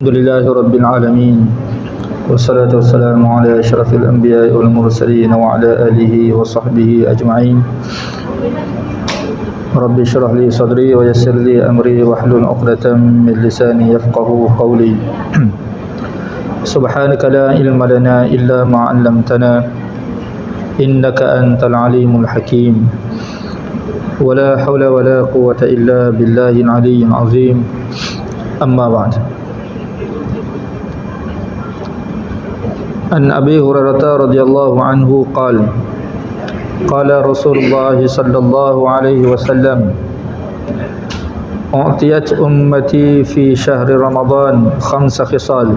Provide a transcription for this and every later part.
الحمد لله رب العالمين والصلاة والسلام على أشرف الأنبياء والمرسلين وعلى آله وصحبه أجمعين. رب اشرح لي صدري ويسر لي أمري واحلل عقدة من لساني يفقهوا قولي. سبحانك لا علم لنا إلا ما علمتنا إنك أنت العليم الحكيم. ولا حول ولا قوة إلا بالله العلي العظيم. أما بعد. عن أبي هريرة رضي الله عنه قال قال رسول الله صلى الله عليه وسلم أعطيت أمتي في شهر رمضان 5 خصال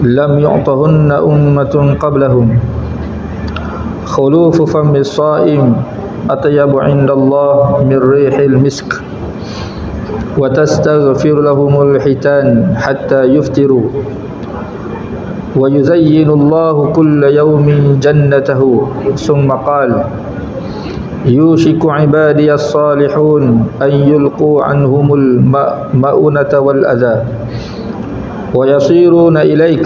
لم يعطهن أمة قبلهم: خلوف فم الصائم أطيب عند الله من ريح المسك، وتستغفر لهم الحيتان حتى يفطروا، ويزين الله كل يوم جنته. ثم قال: يوشك عبادي الصالحون أن يلقوا عنهم المؤونة والأذى ويصيرون إليك،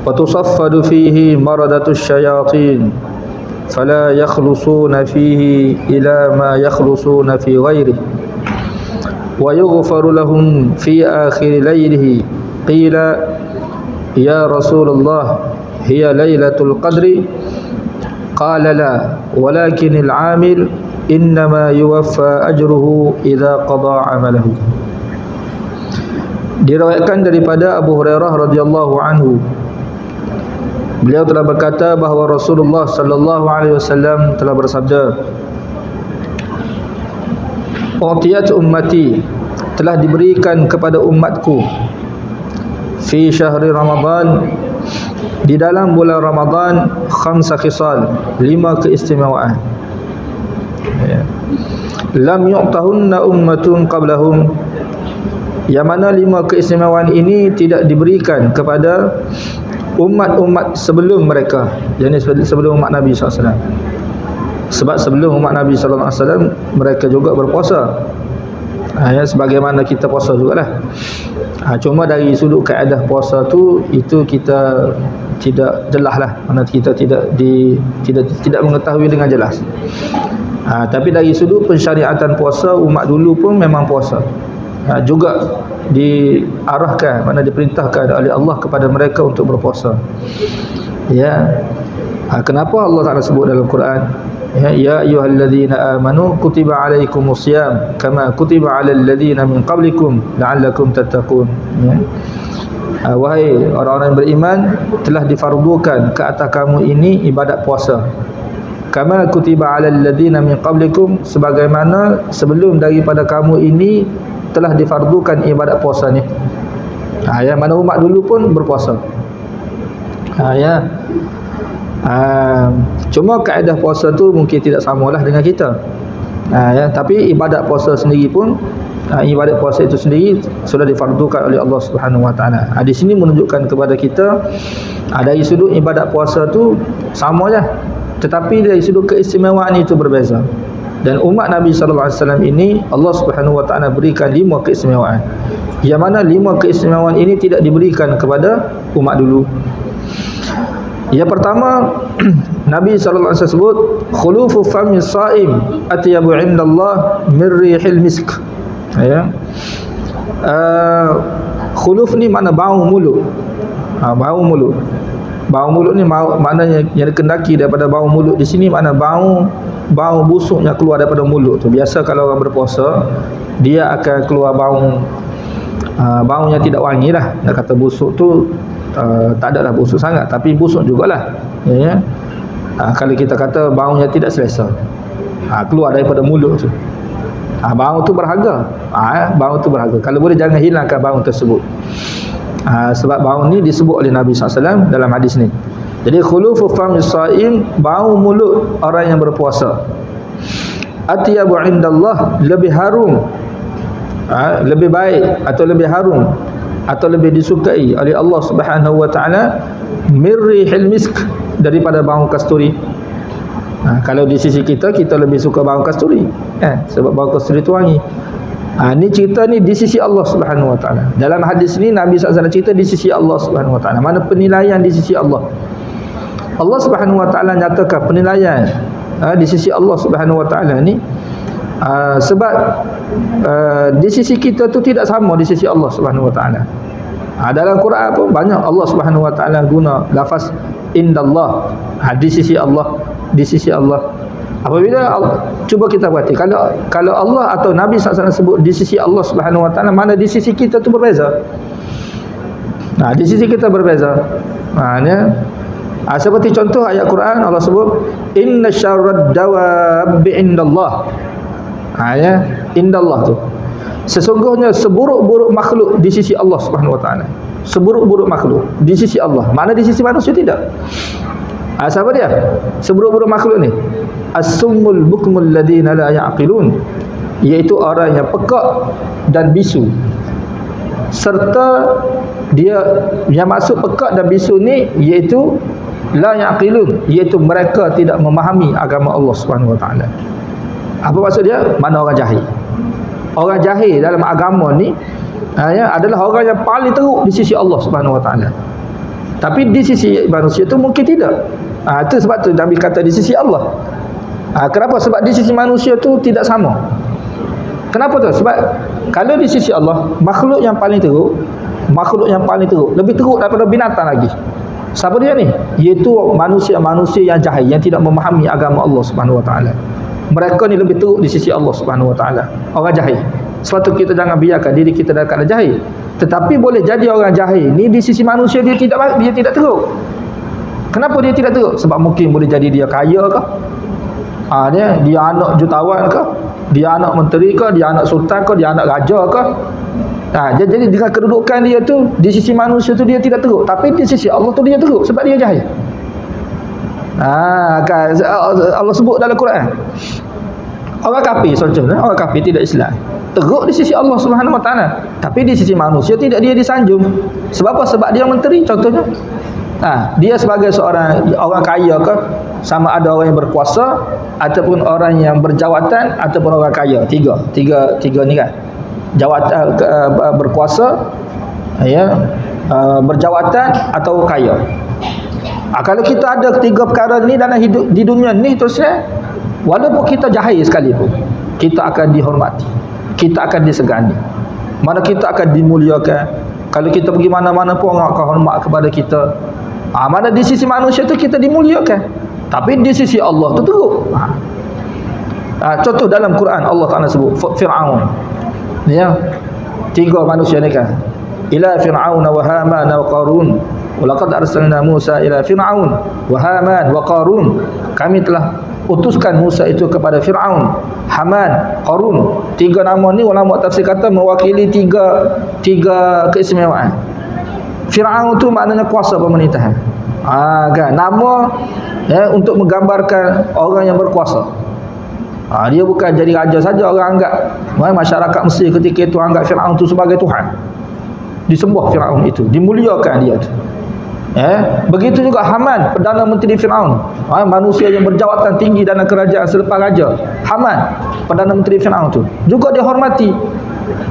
وتصفد فيه مردة الشياطين فلا يخلصون فيه إلى ما يخلصون في غيره، ويغفر لهم في آخر ليله. قيل: يا رسول الله هي ليلة القدر؟ قال: لا، ولكن العامل إنما يوفى أجره إذا قضى عمله. Diriwayatkan daripada Abu Hurairah radhiyallahu anhu, beliau telah berkata bahawa Rasulullah sallallahu alaihi wasallam telah bersabda, "U'tiyat ummati," telah diberikan kepada umatku, fi syahri Ramadan, di dalam bulan Ramadan, 5 khisal, 5 keistimewaan. Lam yu'tahunna ummatun qablahum, yang mana 5 keistimewaan ini tidak diberikan kepada umat-umat sebelum mereka, yakni sebelum umat Nabi SAW. Sebab sebelum umat Nabi SAW mereka juga berpuasa, sebagaimana kita puasa jugalah. Cuma dari sudut kaedah puasa tu, itu kita tidak jelas lah, mana kita tidak mengetahui dengan jelas. Tapi dari sudut pensyariatan puasa, umat dulu pun memang puasa. Juga diarahkan, mana diperintahkan oleh Allah kepada mereka untuk berpuasa. Kenapa Allah Ta'ala sebut dalam Quran, ya ayyuhalladzina amanu kutiba alaikumusiyam kama kutiba alal ladzina min qablikum la'allakum tattaqun. Wahai orang-orang yang beriman, telah difardukan ke atas kamu ini ibadat puasa, kama kutiba alal ladzina min qablikum, sebagaimana sebelum daripada kamu ini telah difardukan ibadat puasa ni. Yang mana umat dulu pun berpuasa. Cuma kaedah puasa tu mungkin tidak samalah dengan kita. Tapi ibadat puasa sendiri pun, ibadat puasa itu sendiri sudah difardukan oleh Allah Subhanahu Wa Taala. Di sini menunjukkan kepada kita, dari sudut ibadat puasa tu sama je, tetapi dari sudut keistimewaan itu berbeza. Dan umat Nabi sallallahu alaihi wasallam ini Allah Subhanahu Wa Taala berikan 5 keistimewaan, yang mana 5 keistimewaan ini tidak diberikan kepada umat dulu. Yang pertama, Nabi sallallahu alaihi wasallam sebut, khulufu fami shaim atyabu indallah min rihil misk. Khuluf ni makna bau mulut. Bau mulut. Bau mulut ni maknanya yang dikendaki daripada bau mulut di sini, makna bau busuk yang keluar daripada mulut tu. Biasa kalau orang berpuasa, dia akan keluar bau yang tidak wangi lah. Nak kata busuk tu tak adalah busuk sangat, tapi busuk jugalah. Kalau kita kata baunya tidak selesa, keluar daripada mulut tu, bau tu berharga. Bau tu berharga. Kalau boleh jangan hilangkan bau tersebut. Sebab bau ni disebut oleh Nabi SAW dalam hadis ni. Jadi khulufu fami shaim, bau mulut orang yang berpuasa. Atyabu indallah, lebih harum, lebih baik atau lebih harum atau lebih disukai oleh Allah Subhanahu Wa Taala, min rihil misk, daripada bau kasturi. Kalau di sisi kita lebih suka bau kasturi, sebab bau kasturi itu wangi. Ni cerita ni di sisi Allah Subhanahu Wa Taala. Dalam hadis ni Nabi SAW cerita di sisi Allah Subhanahu Wa Taala. Mana penilaian di sisi Allah. Allah Subhanahu Wa Taala nyatakan penilaian di sisi Allah Subhanahu Wa Taala ni sebab di sisi kita tu tidak sama di sisi Allah Subhanahu Wa Taala. Dalam Quran pun banyak Allah Subhanahu Wa Taala guna lafaz indallah, di sisi Allah, di sisi Allah. Apabila cuba kita perhati, kalau Allah atau Nabi SAW sebut di sisi Allah Subhanahu Wa Taala, mana di sisi kita tu berbeza. Di sisi kita berbeza. Seperti contoh ayat Quran Allah sebut inna syarrad dawabbi indallah. Indallah tu sesungguhnya seburuk-buruk makhluk di sisi Allah Subhanahu Wa Taala. Seburuk-buruk makhluk di sisi Allah. Mana di sisi manusia tidak. Siapa dia? Seburuk-buruk makhluk ni as-summul bukmul ladina la ya'qilun, iaitu orang yang pekak dan bisu. Serta dia yang maksud pekak dan bisu ni iaitu la ya'qilun, iaitu mereka tidak memahami agama Allah Subhanahu Wa Taala. Apa maksud dia? Mana orang jahil. Orang jahil dalam agama ni adalah orang yang paling teruk di sisi Allah Subhanahu Wa Taala. Tapi di sisi manusia tu mungkin tidak. Itu sebab tu Nabi kata di sisi Allah. Kenapa? Sebab di sisi manusia tu tidak sama. Kenapa tu? Sebab kalau di sisi Allah, makhluk yang paling teruk, lebih teruk daripada binatang lagi. Siapa dia ni? Iaitu manusia-manusia yang jahil, yang tidak memahami agama Allah Subhanahu Wa Taala. Mereka ni lebih teruk di sisi Allah Subhanahu Wa Taala. Orang jahil. Sebab tu kita jangan biarkan diri kita dalam keadaan jahil. Tetapi boleh jadi orang jahil ni di sisi manusia dia tidak teruk. Kenapa dia tidak teruk? Sebab mungkin boleh jadi dia kaya ke? Dia anak jutawan ke? Dia anak menteri ke? Dia anak sultan ke? Dia anak raja ke? Jadi dengan kedudukan dia tu di sisi manusia tu dia tidak teruk, tapi di sisi Allah tu dia teruk sebab dia jahil. Allah sebut dalam Quran. Orang kafir contohnya, orang kafir tidak Islam, teruk di sisi Allah Subhanahu Wa Taala, tapi di sisi manusia tidak, dia disanjung. Sebab apa? Sebab dia menteri contohnya. Dia sebagai seorang orang kaya ke, sama ada orang yang berkuasa ataupun orang yang berjawatan ataupun orang kaya. Tiga ni kan. Jawatan, berkuasa, berjawatan atau kaya. Kalau kita ada tiga perkara ni dalam hidup di dunia ni terusnya, walaupun kita jahil sekalipun, kita akan dihormati, kita akan disegani, mana kita akan dimuliakan. Kalau kita pergi mana-mana pun orang akan hormat kepada kita. Mana di sisi manusia tu kita dimuliakan, tapi di sisi Allah tu teruk. Contoh dalam Quran Allah Ta'ala sebut Fir'aun. Tiga manusia ni kan, ila Fir'aun wa Haman wa Qarun. Walaqad arsalna Musa ila Fir'aun wa Haman wa Qarun. Kami telah utuskan Musa itu kepada Fir'aun, Haman, Qarun. Tiga nama ni ulama tafsir kata mewakili tiga keistimewaan. Fir'aun tu maknanya kuasa pemerintahan. Kan nama untuk menggambarkan orang yang berkuasa. Dia bukan jadi raja saja, orang anggap masyarakat Mesir ketika itu anggap Fir'aun itu sebagai Tuhan. Disembah Fir'aun itu, dimuliakan dia tu. Begitu juga Haman, Perdana Menteri Fir'aun, manusia yang berjawatan tinggi dalam kerajaan selepas raja. Haman, Perdana Menteri Fir'aun tu juga dihormati.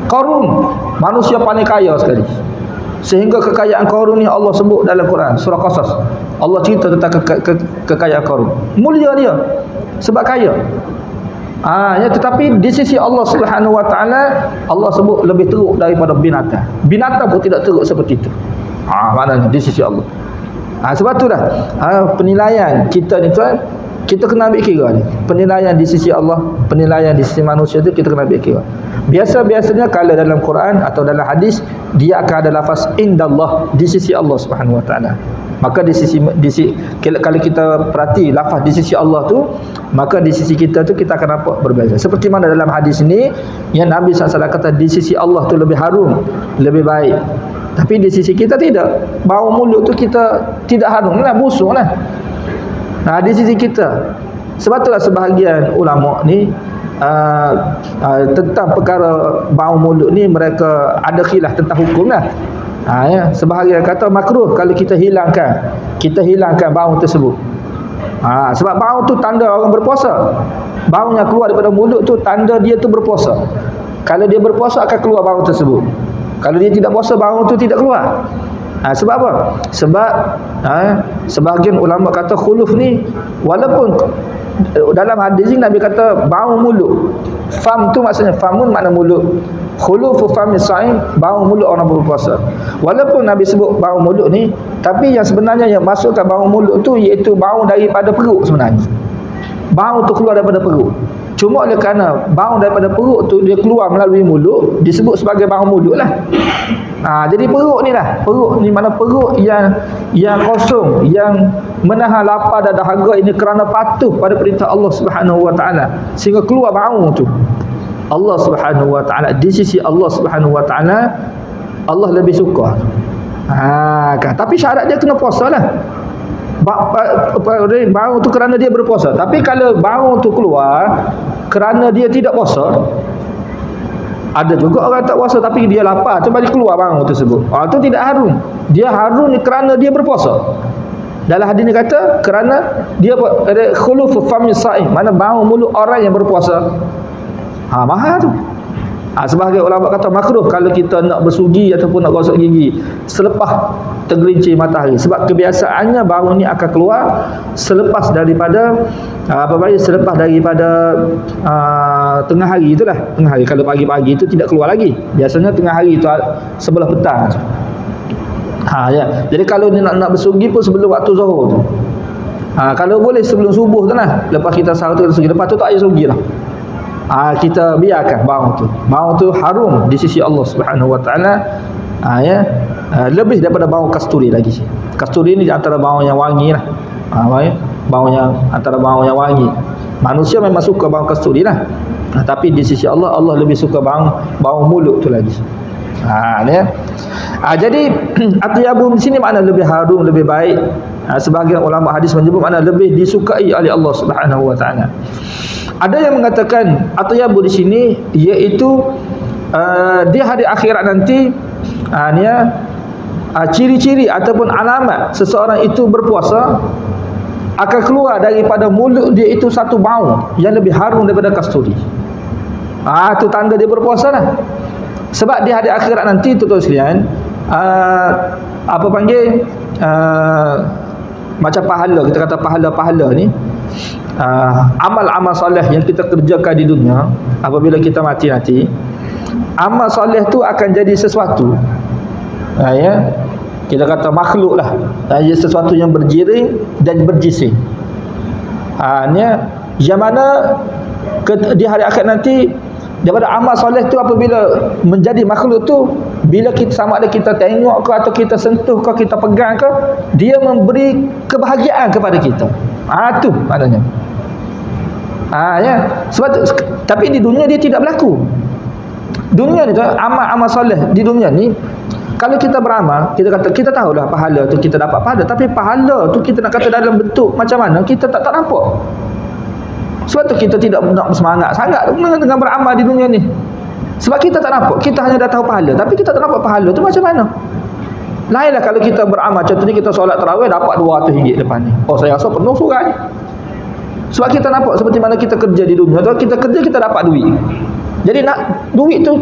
Qarun, manusia paling kaya sekali. Sehingga kekayaan Qarun ni Allah sebut dalam Quran surah Qasas. Allah cerita tentang kekayaan Qarun. Mulia dia sebab kaya. Tetapi di sisi Allah Subhanahu Wa Taala, Allah sebut lebih teruk daripada binatang. Binatang pun tidak teruk seperti itu. Maknanya di sisi Allah. Sebab tu dah penilaian kita ni tuan, kita kena ambil kira ni. Penilaian di sisi Allah, penilaian di sisi manusia tu kita kena ambil kira. Biasanya kalau dalam Quran atau dalam hadis dia akan ada lafaz indallah, di sisi Allah Subhanahu Wa Taala. Maka di sisi kalau kita perhati lafaz di sisi Allah tu, maka di sisi kita tu kita akan nampak berbeza. Seperti mana dalam hadis ni yang Nabi SAW kata di sisi Allah tu lebih harum, lebih baik. Tapi di sisi kita tidak. Bau mulut tu kita tidak harum lah, busuk lah. Di sisi kita. Sebab itulah sebahagian ulama ni tentang perkara bau mulut ni mereka ada khilaf tentang hukum lah. Sebahagian kata makruh kalau kita hilangkan bau tersebut. Sebab bau tu tanda orang berpuasa. Bau yang keluar daripada mulut tu tanda dia tu berpuasa. Kalau dia berpuasa akan keluar bau tersebut. Kalau dia tidak puasa, bau tu tidak keluar. Sebab apa? Sebab sebahagian ulama kata khuluf ni, walaupun dalam hadis ni Nabi kata bau mulut. Fam tu maksudnya, famun makna mulut. Khulufu fami sa'im, bau mulut orang berpuasa. Walaupun Nabi sebut bau mulut ni, tapi yang sebenarnya yang masukkan bau mulut tu iaitu bau daripada perut sebenarnya. Bau tu keluar daripada perut. Cuma oleh kerana bau daripada perut tu dia keluar melalui mulut, disebut sebagai bau mulut lah. Jadi perut ni lah, perut ni mana perut yang kosong, yang menahan lapar dan dahaga ini kerana patuh pada perintah Allah Subhanahu Wa Taala, sehingga keluar bau tu. Allah Subhanahu Wa Taala, di sisi Allah Subhanahu Wa Taala, Allah lebih suka. Tapi syarat dia kena puasa lah. Bau tu kerana dia berpuasa. Tapi kalau bau tu keluar kerana dia tidak puasa, ada juga orang tak puasa tapi dia lapar, tu balik keluar bau tersebut. Itu tidak harum. Dia harum ni kerana dia berpuasa. Dalam hadis ni kata kerana dia khulufu fami sa'im, mana bau mulut orang yang berpuasa. Mahal tu. Sebahagian ulama kata makruh kalau kita nak bersugi ataupun nak gosok gigi selepas tergelincir matahari, sebab kebiasaannya bau ni akan keluar selepas daripada selepas daripada tengah hari itulah. Tengah hari, kalau pagi-pagi itu tidak keluar lagi. Biasanya tengah hari itu sebelah petang. Jadi kalau ni nak bersugi pun sebelum waktu zuhur tu. Kalau boleh sebelum subuh tu lah, lepas kita sahur tu kita sugi, lepas tu tak payah sugi lah. Kita biarkan bau tu harum di sisi Allah Subhanahu Wa Taala, lebih daripada bau kasturi lagi. Kasturi ni antara bau yang wangi lah. Bau yang antara bau yang wangi. Manusia memang suka bau kasturi lah, tapi di sisi Allah, Allah lebih suka bau mulut tu lagi. Jadi atyabu di sini makna lebih harum, lebih baik. Sebahagian ulama hadis menyebut makna lebih disukai oleh Allah Subhanahu Wa Taala. Ada yang mengatakan atyabu di sini iaitu di hari akhirat nanti, ciri-ciri ataupun alamat seseorang itu berpuasa akan keluar daripada mulut dia itu satu bau yang lebih harum daripada kasturi. Itu tanda dia berpuasa lah. Sebab di hari akhirat nanti tuan-tuan sekalian, macam pahala, kita kata pahala-pahala ni, amal-amal soleh yang kita kerjakan di dunia, apabila kita mati nanti, amal soleh tu akan jadi sesuatu, kita kata makhluk lah, sesuatu yang berjiring dan berjising. Yang mana di hari akhir nanti, daripada amal soleh tu apabila menjadi makhluk tu, bila kita sama ada kita tengok ke atau kita sentuh ke, kita pegang ke, dia memberi kebahagiaan kepada kita. Tu maknanya. Sebab tu, tapi di dunia dia tidak berlaku. Dunia ni tu, amal-amal soleh di dunia ni, kalau kita beramal, kita kata kita tahulah pahala tu kita dapat pahala, tapi pahala tu kita nak kata dalam bentuk macam mana, kita tak nampak. Sebab tu kita tidak nak bersemangat sangat dengan beramal di dunia ni. Sebab kita tak nampak, kita hanya dah tahu pahala, tapi kita tak nampak pahala tu macam mana. Lainlah kalau kita beramal, contohnya kita solat tarawih dapat RM200 depan ni. Saya rasa penuh surah ni. Sebab kita nampak seperti mana kita kerja di dunia tu, kita kerja kita dapat duit. Jadi nak duit tu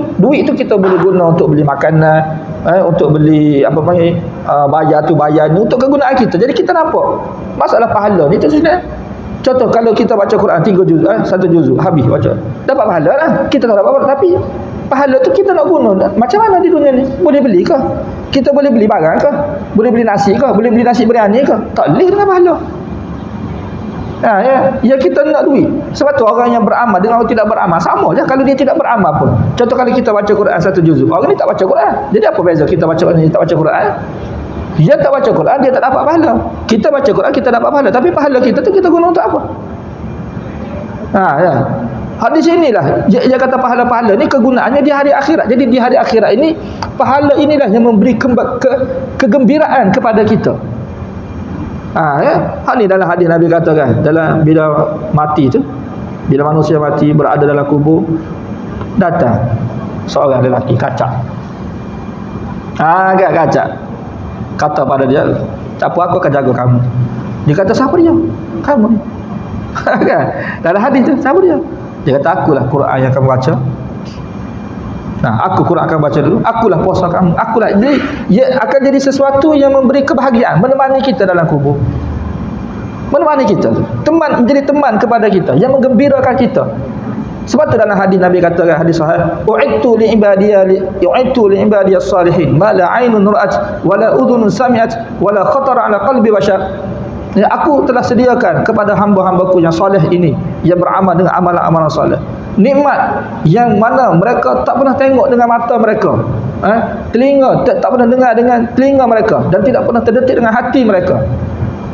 kita boleh guna untuk beli makanan, untuk beli bayar tu bayar ni, untuk kegunaan kita. Jadi kita nampak masalah pahala ni tu sebenarnya. Contoh kalau kita baca Quran 3 juz, 1 juz habis baca, dapat pahala lah. Kita tak dapat apa, tapi pahala tu kita nak guna macam mana di dunia ni? Boleh beli ke? Kita boleh beli barang ke? Boleh beli nasi ke? Boleh beli nasi biryani ke? Tak boleh dengan pahala. Ya kita nak duit. Sebab tu orang yang beramal dengan orang tidak beramal sama je. Kalau dia tidak beramal pun, contoh kalau kita baca Quran 1 juz, orang ni tak baca Quran, jadi apa beza kita baca Quran, dia tak baca Quran? Dia tak baca Quran, dia tak dapat pahala. Kita baca Quran, kita dapat pahala, tapi pahala kita tu kita guna untuk apa? Di sinilah dia kata pahala-pahala ni kegunaannya di hari akhirat. Jadi di hari akhirat ini, pahala inilah yang memberi kegembiraan kepada kita. Hal ni dalam hadis Nabi katakan, dalam bila mati tu, bila manusia mati berada dalam kubur, datang seorang lelaki kacak. Kacak kata pada dia, tak apa, aku akan jaga kamu. Dia kata, siapa dia? Kamu ni. Dalam hadis tu, siapa dia? Dia kata, akulah Quran yang kamu baca. Nah, aku Quran akan baca dulu, akulah puasa kamu, akulah. Jadi ia akan jadi sesuatu yang memberi kebahagiaan, menemani kita dalam kubur, menemani kita, teman, menjadi teman kepada kita, yang menggembirakan kita. Sebab tu dalam hadis Nabi katakan, hadis sahih, u'idtu li ibadiyas salihin ma la 'ainun ra'at wa la udhunun sami'at wa la khatara 'ala qalbi bashar. Ya, aku telah sediakan kepada hamba-hambaku yang soleh ini, yang beramal dengan amalan-amalan soleh, nikmat yang mana mereka tak pernah tengok dengan mata mereka, telinga tak pernah dengar dengan telinga mereka, dan tidak pernah terdetik dengan hati mereka.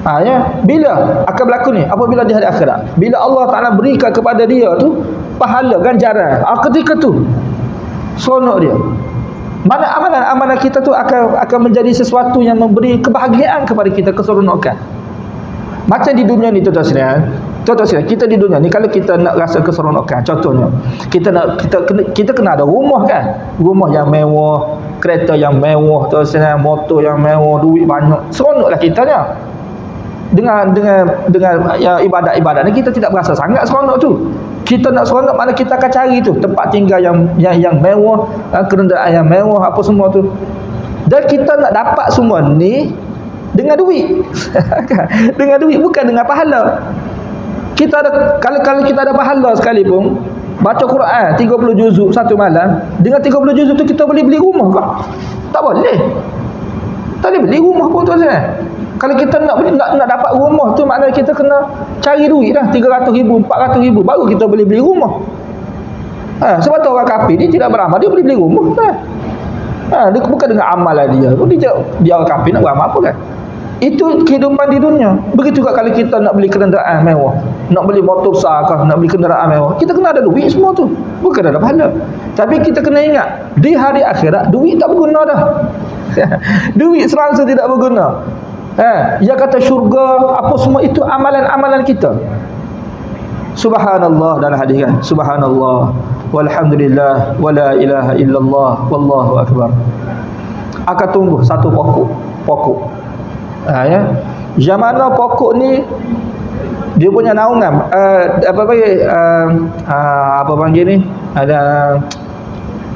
Ya, bila akan berlaku ni? Apabila di hari akhirat, bila Allah Ta'ala berikan kepada dia tu pahala, ganjaran, ketika tu seronok dia. Mana amalan-amalan kita tu akan menjadi sesuatu yang memberi kebahagiaan kepada kita, keseronokan. Macam di dunia ni, tuan-tuan sekalian, kita di dunia ni kalau kita nak rasa keseronokan, contohnya kita kena ada rumah kan, rumah yang mewah, kereta yang mewah, tuan-tuan sekalian, motor yang mewah, duit banyak, seronoklah kitanya. Dengan ya, ibadat ni kita tidak berasa sangat seronok tu. Kita nak seronok, mana kita akan cari tu tempat tinggal yang mewah, kenderaan yang mewah, apa semua tu. Dan kita nak dapat semua ni dengan duit. Dengan duit, bukan dengan pahala. Kita ada, kalau kita ada pahala sekalipun, baca Quran 30 juzuk satu malam, dengan 30 juzuk tu kita boleh beli rumah ke? Tak boleh. Tak boleh beli rumah pun, tuan-tuan. Kalau kita nak dapat rumah tu, maknanya kita kena cari duit dah, 300,000, 400,000 baru kita boleh beli rumah. Sebab tu orang kafir ni tidak beramal, dia boleh beli rumah. Dia bukan dengan amalan dia. Dia orang kafir nak beramal apa kan? Itu kehidupan di dunia. Begitu juga kalau kita nak beli kenderaan mewah, nak beli motor besar ke, nak beli kenderaan mewah, kita kena ada duit semua tu, bukan ada pahala. Tapi kita kena ingat, di hari akhirat duit tak berguna dah. Duit serasa tidak berguna. Dia kata syurga, apa semua itu amalan-amalan kita. Subhanallah dalam hadis kan, subhanallah walhamdulillah wala ilaha illallah wallahu akbar. Akan tumbuh satu pokok. Ya. Yang mana pokok ni dia punya naungan, apa panggil ni, ada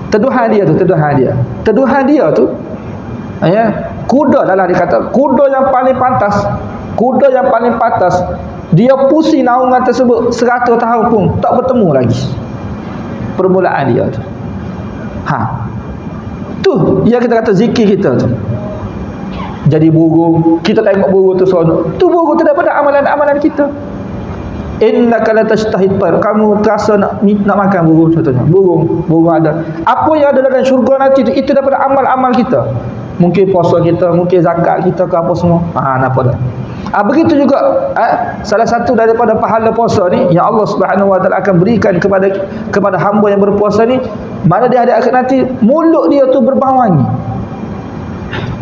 teduhan dia tu, ya. Kuda dalam dikata, kuda yang paling pantas, dia pusing naungan tersebut 100 tahun pun tak bertemu lagi permulaan dia tu. Tu yang kita kata zikir kita tu. Jadi burung, kita tengok burung tu seronok. Tu burung tu daripada amalan-amalan kita. Innaka la tashtahit tar, kamu terasa nak makan burung, contohnya. Burung ada. Apa yang ada dalam syurga nanti tu, itu daripada amal-amal kita. Mungkin puasa kita, mungkin zakat kita ke apa semua. Nampak tak? Begitu juga salah satu daripada pahala puasa ni yang Allah Subhanahu Wa Taala akan berikan kepada hamba yang berpuasa ni, mana di hari akhir nanti mulut dia tu berbau wangi.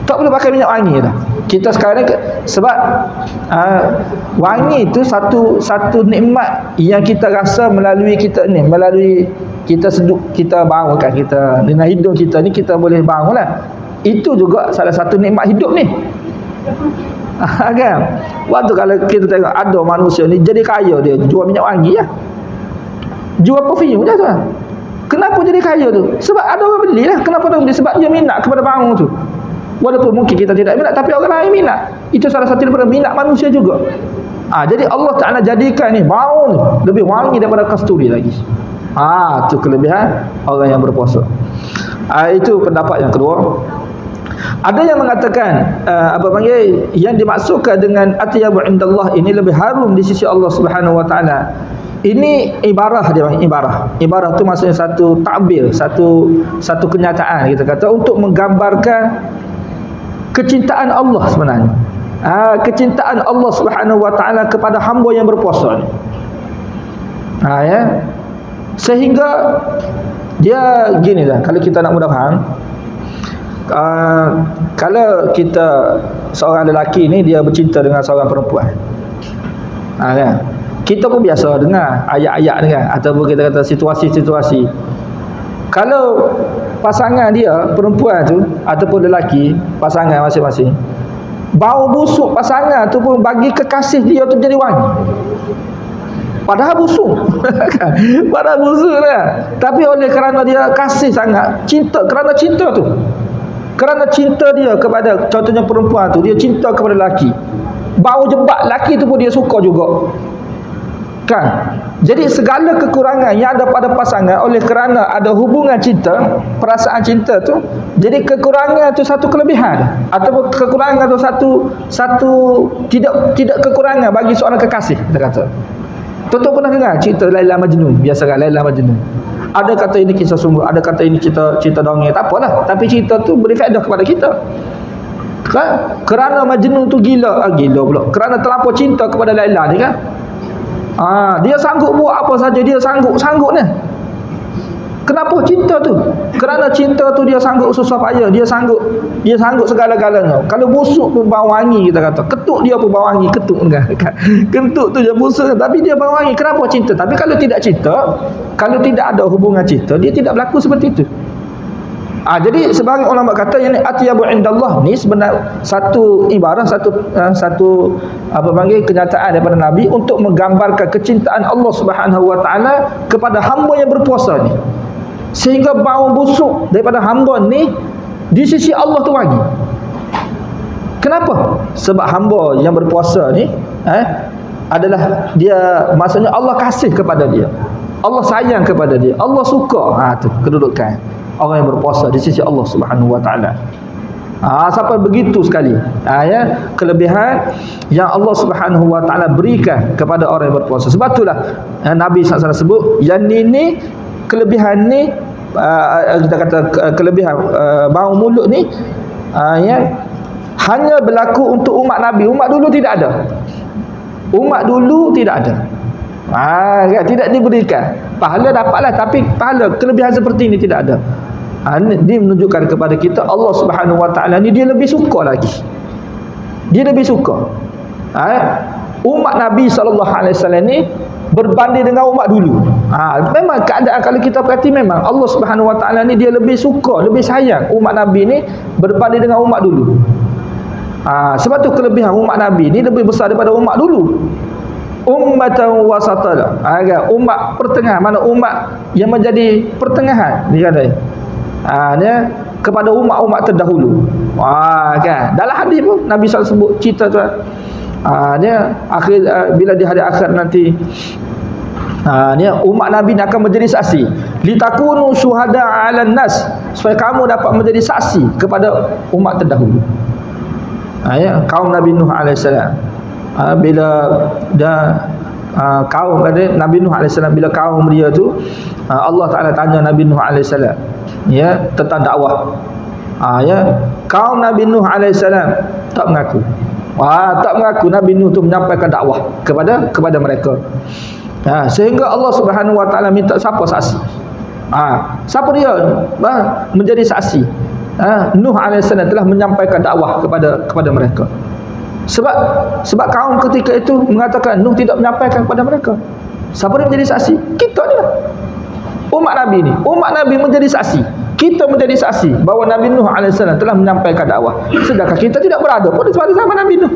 Tak boleh pakai minyak wangi dah. Kita sekarang sebab wangi itu satu nikmat yang kita rasa melalui kita ni, melalui kita seduk, kita baukan, kita dengan hidung kita ni kita boleh baulah. Itu juga salah satu nikmat hidup ni. Kan? Waktu kalau kita tengok ada manusia ni jadi kaya, dia jual minyak wangi ya. Jual perfume je tu. Kenapa jadi kaya tu? Sebab ada orang beli lah. Kenapa dia beli? Sebab dia minat kepada bau tu. Walaupun mungkin kita tidak minat, tapi orang lain minat. Itu salah satu daripada minat manusia juga. Jadi Allah Ta'ala jadikan ni bau ni lebih wangi daripada kasturi lagi. Itu kelebihan orang yang berpuasa. Itu pendapat yang kedua. Ada yang mengatakan yang dimaksudkan dengan atyabu indallah ini lebih harum di sisi Allah Subhanahu Wa Taala. Ini ibarah dia panggil ibarah. Ibarah tu maksudnya satu takbir, satu kenyataan kita kata untuk menggambarkan kecintaan Allah sebenarnya. Kecintaan Allah Subhanahu Wa Taala kepada hamba yang berpuasa. Ya. Sehingga dia gini dah, kalau kita nak mudah faham, kalau kita seorang lelaki ni dia bercinta dengan seorang perempuan, kan? Kita pun biasa dengar ayat-ayat ni kan, ataupun kita kata situasi-situasi. Kalau pasangan dia perempuan tu ataupun lelaki, pasangan masing-masing, bau busuk pasangan tu pun bagi kekasih dia tu jadi wangi. Padahal busuk. Padahal busuk dah. Tapi oleh kerana dia kasih sangat, cinta, kerana cinta tu. Kerana cinta dia kepada, contohnya perempuan tu, dia cinta kepada lelaki. Bau jebak lelaki tu pun dia suka juga. Kan? Jadi segala kekurangan yang ada pada pasangan oleh kerana ada hubungan cinta, perasaan cinta tu, jadi kekurangan tu satu kelebihan, ataupun kekurangan tu satu tidak kekurangan bagi seorang kekasih, kita kata. Tuan-tuan pernah dengar cerita Laila Majnun? Biasa kan Laila Majnun. Ada kata ini kisah sungguh, ada kata ini cerita dongeng, tak apalah, tapi cerita tu beri faedah kepada kita. Kan? Kerana Majnun tu gila pula. Kerana terlampau cinta kepada Laila ni kan. Dia sanggup buat apa saja, dia sanggup ni. Kenapa cinta tu? Kerana cinta tu dia sanggup susah payah, dia sanggup segala-galanya. Kalau busuk pun bau wangi, kita kata. Ketuk dia pun bau wangi, ketuk kan. Ketuk tu je busuk tapi dia bau wangi. Kenapa cinta? Tapi kalau tidak cinta, kalau tidak ada hubungan cinta, dia tidak berlaku seperti itu. Jadi sebahagian ulama kata yang atyabu indallah ni sebenarnya satu ibarat, satu kenyataan daripada Nabi untuk menggambarkan kecintaan Allah Subhanahu wa taala kepada hamba yang berpuasa ni. Sehingga bau busuk daripada hamba ni di sisi Allah tu wangi. Kenapa? Sebab hamba yang berpuasa ni adalah dia, maksudnya Allah kasih kepada dia. Allah sayang kepada dia. Allah suka. Tu kedudukan orang yang berpuasa di sisi Allah Subhanahu wa taala. Sampai begitu sekali kelebihan yang Allah Subhanahu wa taala berikan kepada orang yang berpuasa. Sebab itulah Nabi SAW sebut yang ini kelebihan ni, kita kata kelebihan bau mulut ni hanya berlaku untuk umat Nabi. Umat dulu tidak ada. Kan? Tidak diberikan. Pahala dapatlah, tapi pahala kelebihan seperti ini tidak ada. Ini menunjukkan kepada kita Allah Subhanahu wa taala ni dia lebih suka lagi. Dia lebih suka. Umat Nabi SAW ni berbanding dengan umat dulu. Memang keadaan kalau kita perhati, memang Allah Subhanahu wa taala ni dia lebih suka, lebih sayang umat Nabi ni berbanding dengan umat dulu. Sebab tu kelebihan umat Nabi ni lebih besar daripada umat dulu. Ummatan wasatala. Umat pertengahan, mana umat yang menjadi pertengahan dia kata. Dia kepada umat-umat terdahulu. Kan? Dalam hadis pun Nabi SAW sebut cerita tu. Dia akhir bila di hari akhir nanti umat Nabi ni akan menjadi saksi. Litakunu syuhada 'alan nas, supaya kamu dapat menjadi saksi kepada umat terdahulu. Kaum Nabi Nuh alaihissalam. Bila kaum Nabi Nuh alaihissalam, bila kaum dia tu Allah Taala tanya Nabi Nuh alaihissalam tentang dakwah. Kaum Nabi Nuh alaihissalam tak mengaku. Tak mengaku Nabi Nuh tu menyampaikan dakwah kepada mereka. Sehingga Allah Subhanahu wa taala minta siapa saksi? Siapa dia menjadi saksi? Nuh alaihissalam telah menyampaikan dakwah kepada mereka. Sebab kaum ketika itu mengatakan Nuh tidak menyampaikan kepada mereka. Siapa yang menjadi saksi? Kita ni lah. Umat Nabi ni. Umat Nabi menjadi saksi. Kita menjadi saksi bahawa Nabi Nuh AS telah menyampaikan dakwah. Sedangkan kita tidak berada pun pada zaman Nabi Nuh.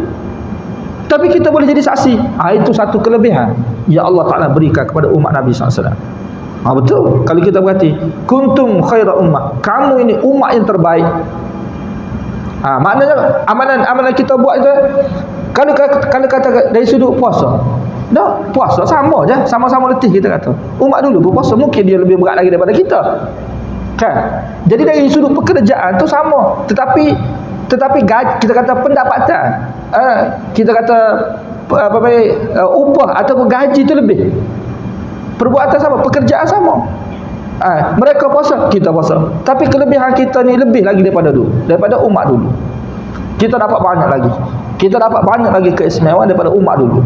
Tapi kita boleh jadi saksi. Itu satu kelebihan yang Allah Ta'ala berikan kepada umat Nabi SAW. Betul. Kalau kita berhati, kuntum khaira ummah. Kamu ini umat yang terbaik. Maknanya amalan kita buat je. Kalau kata dari sudut puasa, puasa sama je, sama-sama letih kita kata. Umat dulu berpuasa, mungkin dia lebih berat lagi daripada kita. Kan? Jadi dari sudut pekerjaan tu sama, tetapi kita kata pendapatan, kita kata upah ataupun gaji tu lebih. Perbuatan sama, pekerjaan sama. Mereka puasa, kita puasa. Tapi kelebihan kita ni lebih lagi daripada umat dulu. Kita dapat banyak lagi. Kita dapat banyak lagi keistimewaan daripada umat dulu.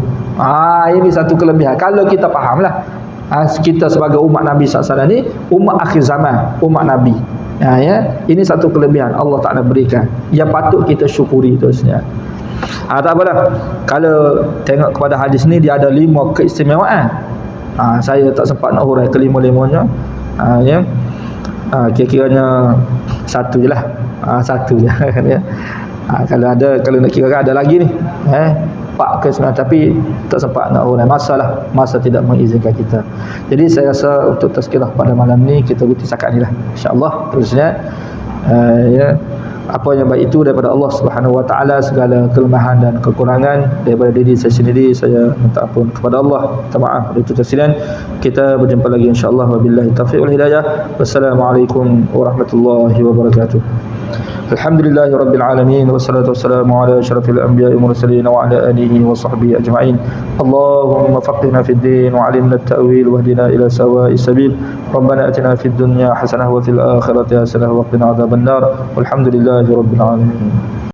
Ini satu kelebihan. Kalau kita fahamlah, kita sebagai umat Nabi SAW ni umat akhir zaman, umat Nabi. Ini satu kelebihan Allah Ta'ala berikan yang patut kita syukuri terusnya. Tak apalah. Kalau tengok kepada hadis ni, dia ada 5 keistimewaan. Saya tak sempat nak hurai kelima-limanya. Kira-kiranya satu je lah. Satu je. Kalau nak kira ada lagi ni. sempat ke sebenarnya, tapi tak sempat nak urus masa tidak mengizinkan kita. Jadi saya rasa untuk tazkirah pada malam ni kita berhenti setakat ni lah, insya-Allah. Terusnya ya, apa yang baik itu daripada Allah Subhanahu wa taala, segala kelemahan dan kekurangan daripada diri saya sendiri saya minta ampun kepada Allah, minta maaf. Itu sekalian, kita berjumpa lagi insya-Allah. Wabillahi taufiq wal hidayah. Wassalamualaikum warahmatullahi wabarakatuh. Alhamdulillahi rabbil alamin, wassalatu wassalamu ala asyrafil anbiya'i wal mursalin wa ala alihi wa sahbihi ajma'in. Allahumma faqihna fid din wa 'allimna at-ta'wil wahdina ila sawa'is sabil. Rabbana atina fid dunya hasanah wa fil akhirati hasanah wa qina adzabannar. Walhamdulillahi rabbil alamin.